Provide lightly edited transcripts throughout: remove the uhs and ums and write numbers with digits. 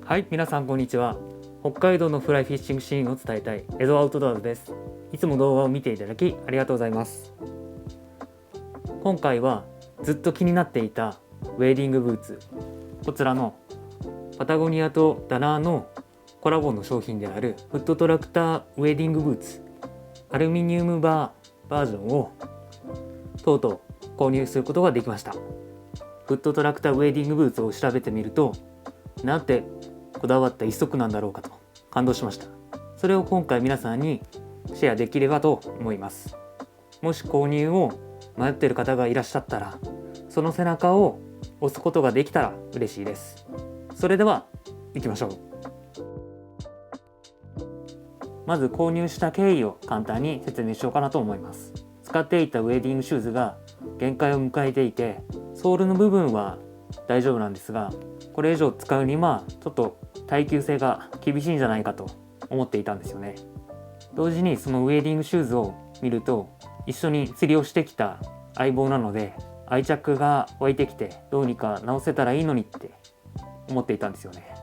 はい、皆さんこんにちは。北海道のフライフィッシングシーンを伝えたいエドアウトドアズです。いつも動画を見ていただきありがとうございます。今回はずっと気になっていたウェーディングブーツ、こちらのパタゴニアとダナーのコラボの商品であるフットトラクターウェーディングブーツアルミニウムバージョンをとうとう購入することができました。フットトラクターウェーディングブーツを調べてみると、なんてこだわった一足なんだろうかと感動しました。それを今回皆さんにシェアできればと思います。もし購入を迷っている方がいらっしゃったら、その背中を押すことができたら嬉しいです。それでは行きましょう。まず購入した経緯を簡単に説明しようかなと思います。使っていたウェディングシューズが限界を迎えていて、ソールの部分は大丈夫なんですが、これ以上使うにはちょっと耐久性が厳しいんじゃないかと思っていたんですよね。同時にそのウェディングシューズを見ると、一緒に釣りをしてきた相棒なので愛着が湧いてきて、どうにか直せたらいいのにって思っていたんですよね。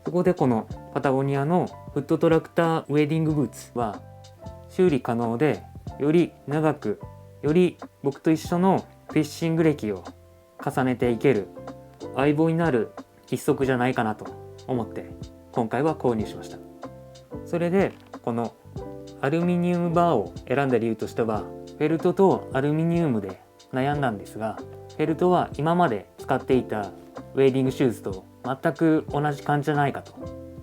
そこでこのパタゴニアのフットトラクターウェディングブーツは修理可能で、より長く、より僕と一緒のフィッシング歴を重ねていける相棒になる一足じゃないかなと思って今回は購入しました。それでこのアルミニウムバーを選んだ理由としては、フェルトとアルミニウムで悩んだんですが、フェルトは今まで使っていたウェーディングシューズと全く同じ感じじゃないかと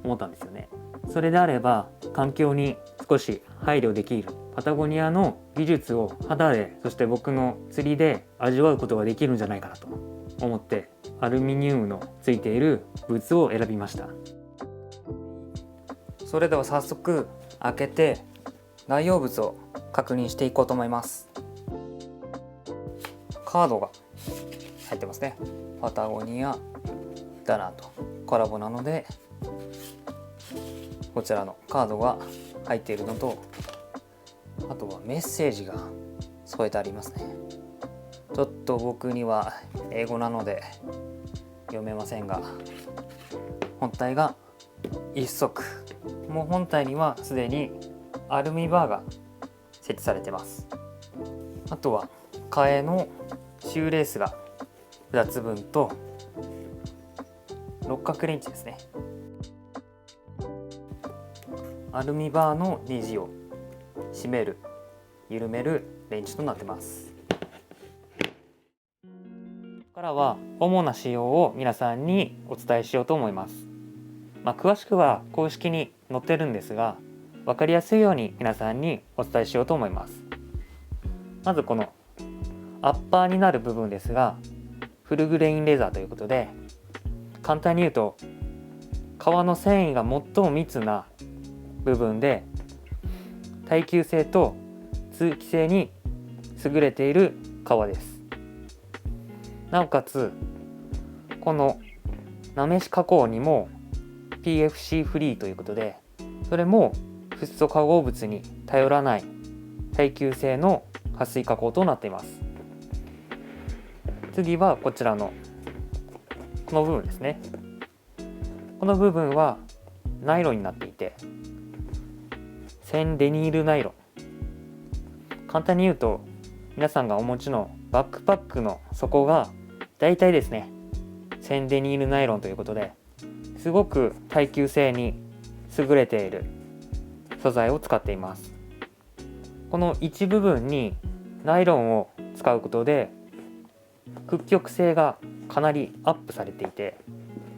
思ったんですよね。それであれば環境に少し配慮できるパタゴニアの技術を肌で、そして僕の釣りで味わうことができるんじゃないかなと思って、アルミニウムのついているブーツを選びました。それでは早速開けて内容物を確認していこうと思います。カードが入ってますね。パタゴニアダナーとコラボなので、こちらのカードが入っているのと、あとはメッセージが添えてありますね。ちょっと僕には英語なので読めませんが、本体が1足、もう本体にはすでにアルミバーが設置されてます。あとは替えのシューレースが2つ分と六角レンチですね。アルミバーのネジを締める、緩めるレンチとなってます。ここからは主な仕様を皆さんにお伝えしようと思います。詳しくは公式に載ってるんですが、分かりやすいように皆さんにお伝えしようと思います。まずこのアッパーになる部分ですが、フルグレインレザーということで、簡単に言うと革の繊維が最も密な部分で、耐久性と通気性に優れている革です。なおかつこのなめし加工にも PFC フリーということで、それもフッ素化合物に頼らない耐久性の撥水加工となっています。次はこちらのこの部分ですね。この部分はナイロンになっていて、1000デニールナイロン。簡単に言うと、皆さんがお持ちのバックパックの底がだいたいですね1000デニールナイロンということで、すごく耐久性に優れている素材を使っています。この一部分にナイロンを使うことで屈曲性がかなりアップされていて、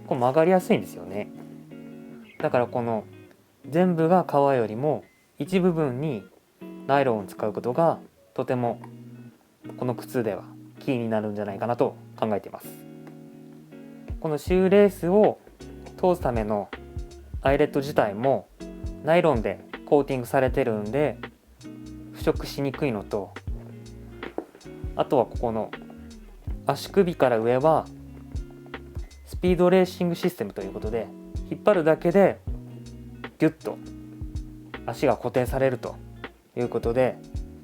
こう曲がりやすいんですよね。だからこの全部が革よりも一部分にナイロンを使うことがとてもこの靴ではキーになるんじゃないかなと考えています。このシューレースを通すためのアイレット自体もナイロンでコーティングされてるんで腐食しにくいのと、あとはここの足首から上はスピードレーシングシステムということで、引っ張るだけでギュッと足が固定されるということで、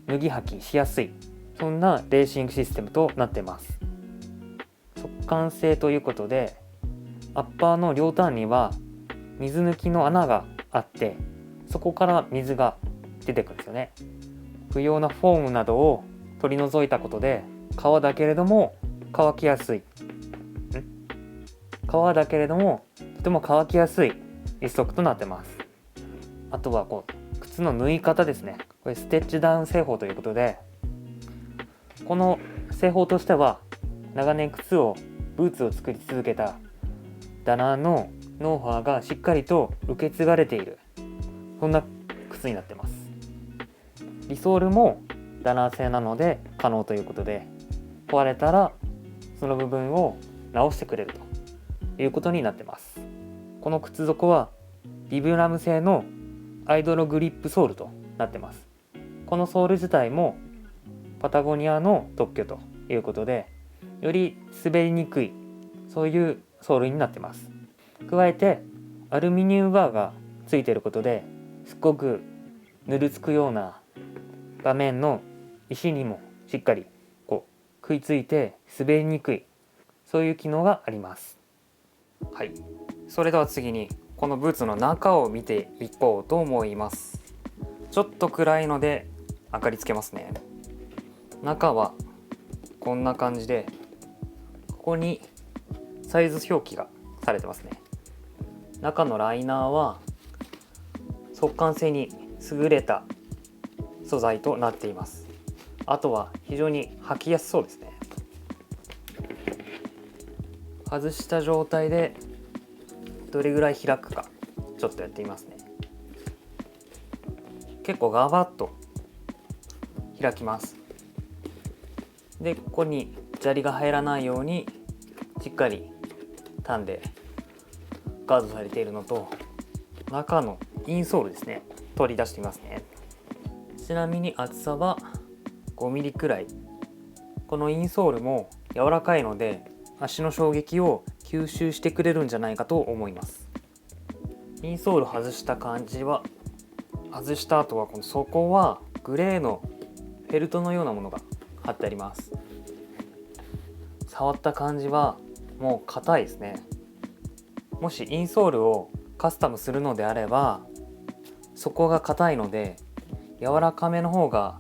脱ぎ履きしやすい、そんなレーシングシステムとなっています。速乾性ということで、アッパーの両端には水抜きの穴があって、そこから水が出てくるんですよね。不要なフォームなどを取り除いたことで、革だけれども乾きやすい革だけれどもとても乾きやすい一足となってます。あとは靴の縫い方ですね。これステッチダウン製法ということで、この製法としては長年ブーツを作り続けたダナーのノウハウがしっかりと受け継がれている、そんな靴になってます。リソールもダナー製なので可能ということで、壊れたらその部分を直してくれるということになってます。この靴底はビブラム製のアイドログリップソールとなってます。このソール自体もパタゴニアの特許ということで、より滑りにくい、そういうソールになってます。加えてアルミニウムバーがついていることで、すっごくぬるつくような画面の石にもしっかり食いついて滑りにくい、そういう機能があります。はい、それでは次にこのブーツの中を見ていこうと思います。ちょっと暗いので明かりつけますね。中はこんな感じで、ここにサイズ表記がされてますね。中のライナーは速乾性に優れた素材となっています。あとは非常に履きやすそうですね。外した状態でどれぐらい開くかちょっとやってみますね。結構ガバッと開きます。でここに砂利が入らないようにしっかり単でガードされているのと、中のインソールですね、取り出してみますね。ちなみに厚さは5ミリくらい。このインソールも柔らかいので足の衝撃を吸収してくれるんじゃないかと思います。インソール外した感じは、外した後はこの底はグレーのフェルトのようなものが貼ってあります。触った感じはもう硬いですね。もしインソールをカスタムするのであれば、底が硬いので柔らかめの方が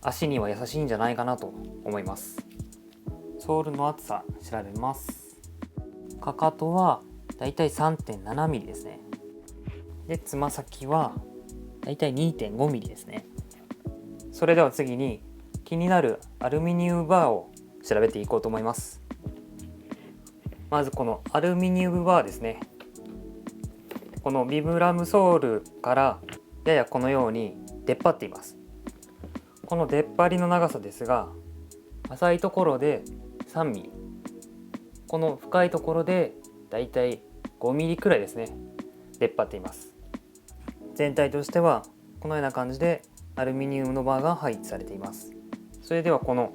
足には優しいんじゃないかなと思います。ソールの厚さ調べます。かかとはだいたい 3.7 ミリですね。でつま先はだいたい 2.5 ミリですね。それでは次に気になるアルミニウムバーを調べていこうと思います。まずこのアルミニウムバーですね。このビブラムソールからややこのように出っ張っています。この出っ張りの長さですが、浅いところで3ミリ、この深いところでだいたい5ミリくらいですね、出っ張っています。全体としてはこのような感じでアルミニウムのバーが配置されています。それではこの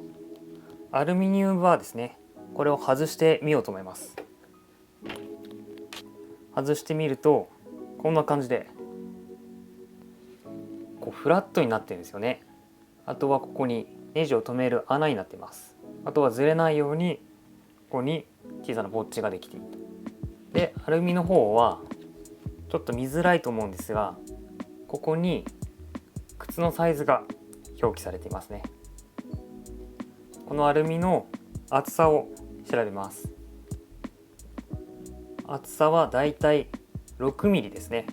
アルミニウムバーですね、これを外してみようと思います。外してみるとこんな感じでフラットになってるんですよね。あとはここにネジを留める穴になっています。あとはずれないようにここに小さなボッチができている。でアルミの方はちょっと見づらいと思うんですが、ここに靴のサイズが表記されていますね。このアルミの厚さを調べます。厚さはだいたい6ミリですね。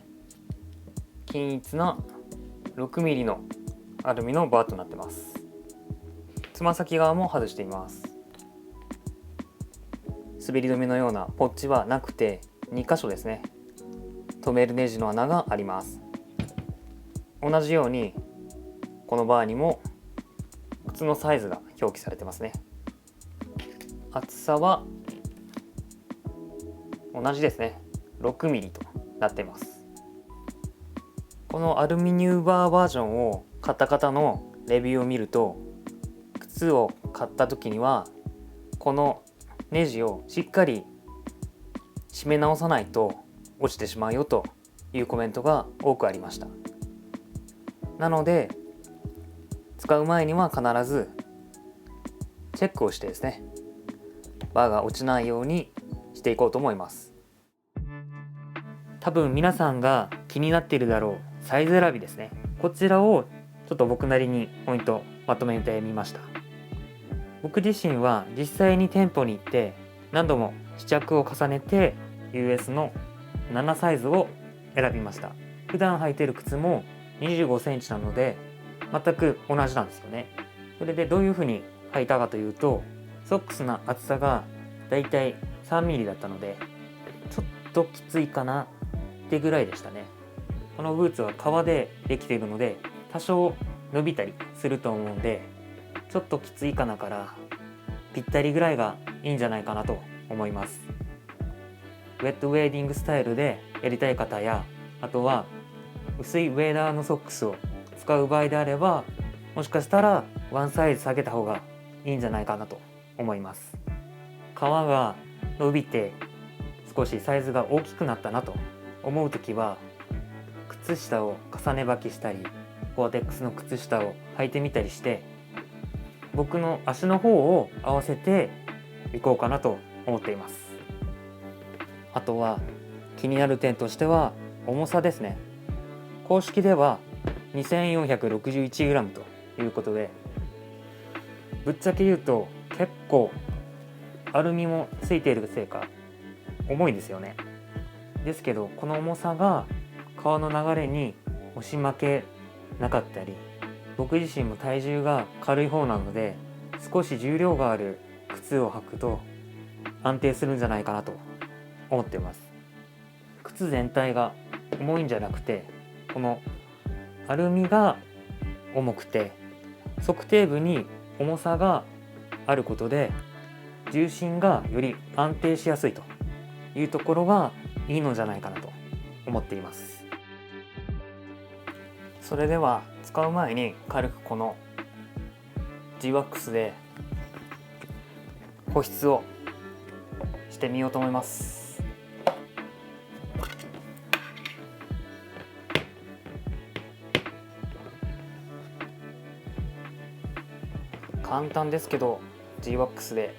均一な6ミリのアルミのバーとなってます。つま先側も外しています。滑り止めのようなポッチはなくて2箇所ですね、留めるネジの穴があります。同じようにこのバーにも靴のサイズが表記されてますね。厚さは同じですね、6ミリとなっています。このアルミニウムバーバージョンを買った方のレビューを見ると、靴を買った時にはこのネジをしっかり締め直さないと落ちてしまうよというコメントが多くありました。なので使う前には必ずチェックをしてですね、バーが落ちないようにしていこうと思います。多分皆さんが気になっているだろうサイズ選びですね。こちらをちょっと僕なりにポイントまとめてみました。僕自身は実際に店舗に行って何度も試着を重ねて US の7サイズを選びました。普段履いている靴も25センチなので全く同じなんですよね。それでどういう風に履いたかというと、ソックスの厚さがだいたい3ミリだったのでちょっときついかなってぐらいでしたね。このブーツは革でできているので多少伸びたりすると思うんで、ちょっときついかなからぴったりぐらいがいいんじゃないかなと思います。ウェットウェーディングスタイルでやりたい方や、あとは薄いウェーダーのソックスを使う場合であれば、もしかしたらワンサイズ下げた方がいいんじゃないかなと思います。革が伸びて少しサイズが大きくなったなと思うときは、靴下を重ね履きしたりゴアテックスの靴下を履いてみたりして、僕の足の方を合わせていこうかなと思っています。あとは気になる点としては重さですね。公式では 2461g ということで、ぶっちゃけ言うと結構アルミもついているせいか重いですよね。ですけどこの重さが革の流れに押し負けなかったり、僕自身も体重が軽い方なので少し重量がある靴を履くと安定するんじゃないかなと思っています。靴全体が重いんじゃなくて、このアルミが重くて測定部に重さがあることで重心がより安定しやすいというところがいいのじゃないかなと思っています。それでは使う前に軽くこの G-WAX で保湿をしてみようと思います。簡単ですけど G-WAX で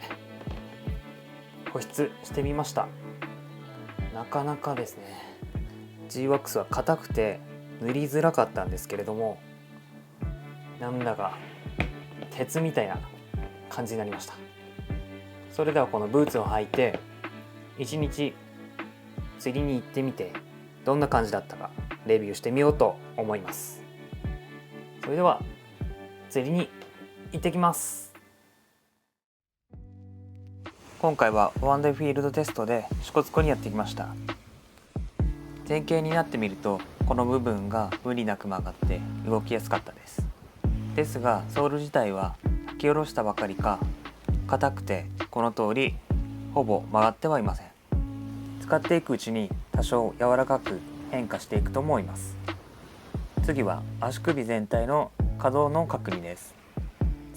保湿してみました。なかなかですね、 G-WAX は硬くて塗りづらかったんですけれども、なんだか鉄みたいな感じになりました。それではこのブーツを履いて1日釣りに行ってみてどんな感じだったかレビューしてみようと思います。それでは釣りに行ってきます。今回はワンデーフィールドテストで支笏湖にやってきました。前傾になってみるとこの部分が無理なく曲がって動きやすかったです。ですがソール自体は履き下ろしたばかりか硬くてこの通りほぼ曲がってはいません。使っていくうちに多少柔らかく変化していくと思います。次は足首全体の可動の確認です。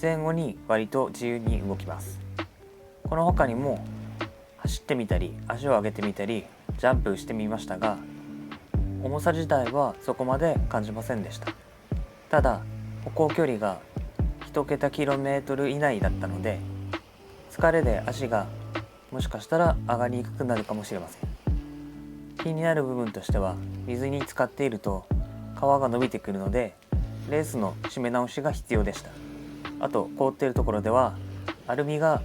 前後に割と自由に動きます。この他にも走ってみたり足を上げてみたりジャンプしてみましたが、重さ自体はそこまで感じませんでした。ただ歩行距離が1桁キロメートル以内だったので、疲れで足がもしかしたら上がりにくくなるかもしれません。気になる部分としては水に浸かっていると皮が伸びてくるのでレースの締め直しが必要でした。あと凍っているところではアルミが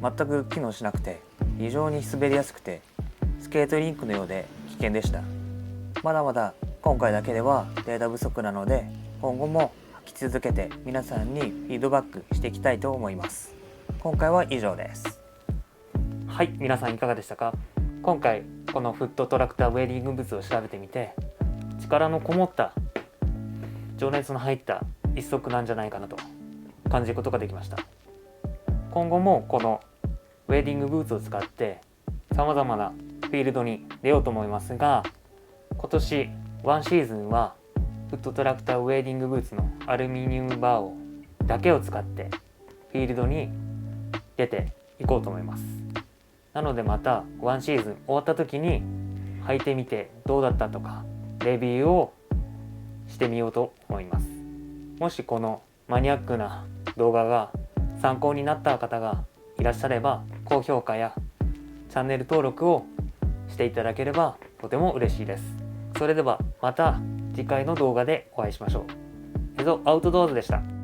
全く機能しなくて非常に滑りやすくてスケートリンクのようで危険でした。まだまだ今回だけではデータ不足なので今後も履き続けて皆さんにフィードバックしていきたいと思います。今回は以上です。はい、皆さんいかがでしたか。今回このフットトラクターウェーディングブーツを調べてみて力のこもった情熱の入った一足なんじゃないかなと感じることができました。今後もこのウェーディングブーツを使ってさまざまなフィールドに出ようと思いますが、今年ワンシーズンはフットトラクターウェーディングブーツのアルミニウムバーをだけを使ってフィールドに出ていこうと思います。なのでまたワンシーズン終わった時に履いてみてどうだったとかレビューをしてみようと思います。もしこのマニアックな動画が参考になった方がいらっしゃれば高評価やチャンネル登録をしていただければとても嬉しいです。それではまた次回の動画でお会いしましょう。エゾアウトドアーズでした。